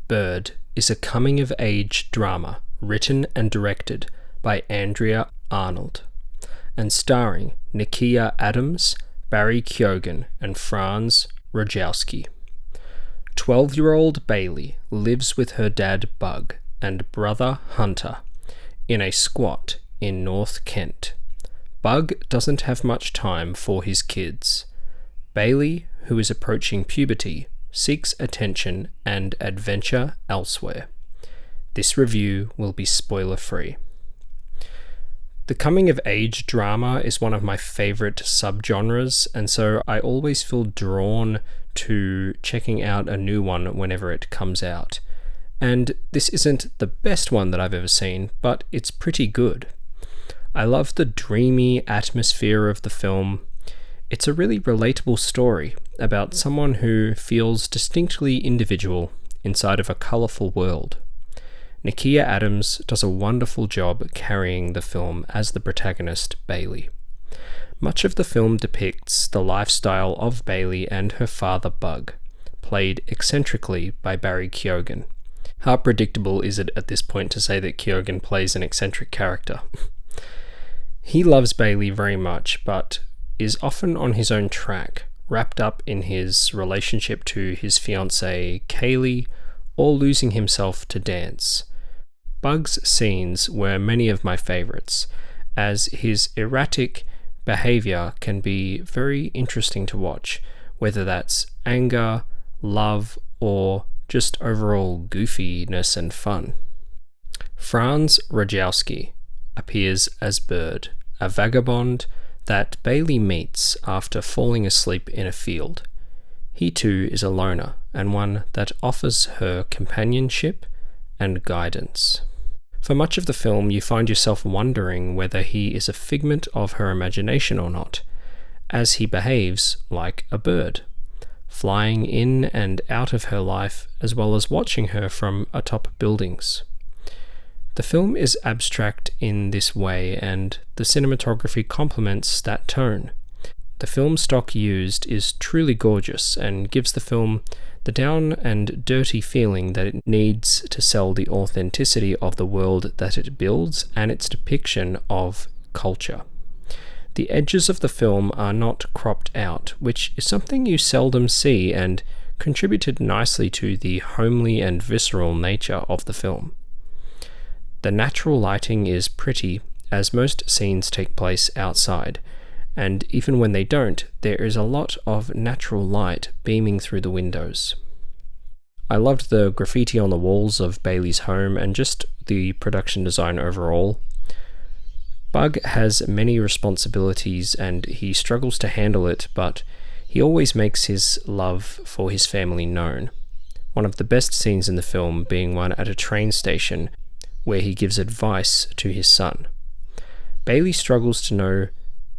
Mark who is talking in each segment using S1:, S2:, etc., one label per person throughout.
S1: Bird is a coming-of-age drama written and directed by Andrea Arnold and starring Nikia Adams, Barry Keoghan and Franz Rogowski. 12-year-old Bailey lives with her dad Bug and brother Hunter in a squat in North Kent. Bug doesn't have much time for his kids. Bailey, who is approaching puberty, seeks attention and adventure elsewhere. This review will be spoiler-free. The coming-of-age drama is one of my favourite subgenres, and so I always feel drawn to checking out a new one whenever it comes out. And this isn't the best one that I've ever seen, but it's pretty good. I love the dreamy atmosphere of the film. It's a really relatable story about someone who feels distinctly individual inside of a colourful world. Nikia Adams does a wonderful job carrying the film as the protagonist, Bailey. Much of the film depicts the lifestyle of Bailey and her father, Bug, played eccentrically by Barry Keoghan. How predictable is it at this point to say that Keoghan plays an eccentric character? He loves Bailey very much, but is often on his own track, wrapped up in his relationship to his fiancée Kaylee, or losing himself to dance. Bug's scenes were many of my favourites, as his erratic behaviour can be very interesting to watch, whether that's anger, love, or just overall goofiness and fun. Franz Rogowski appears as Bird, a vagabond that Bailey meets after falling asleep in a field. He too is a loner, and one that offers her companionship and guidance. For much of the film, you find yourself wondering whether he is a figment of her imagination or not, as he behaves like a bird, flying in and out of her life as well as watching her from atop buildings. The film is abstract in this way, and the cinematography complements that tone. The film stock used is truly gorgeous and gives the film the down and dirty feeling that it needs to sell the authenticity of the world that it builds and its depiction of culture. The edges of the film are not cropped out, which is something you seldom see and contributed nicely to the homely and visceral nature of the film. The natural lighting is pretty, as most scenes take place outside, and even when they don't, there is a lot of natural light beaming through the windows. I loved the graffiti on the walls of Bailey's home and just the production design overall. Bug has many responsibilities and he struggles to handle it, but he always makes his love for his family known. One of the best scenes in the film being one at a train station where he gives advice to his son. Bailey struggles to know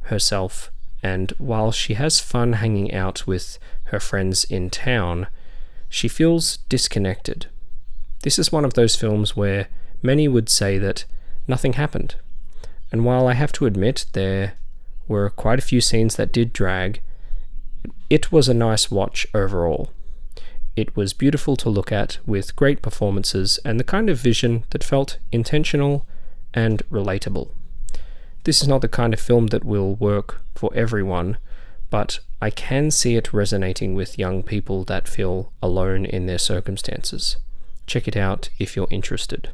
S1: herself, and while she has fun hanging out with her friends in town, she feels disconnected. This is one of those films where many would say that nothing happened, and while I have to admit there were quite a few scenes that did drag, it was a nice watch overall. It was beautiful to look at, with great performances and the kind of vision that felt intentional and relatable. This is not the kind of film that will work for everyone, but I can see it resonating with young people that feel alone in their circumstances. Check it out if you're interested.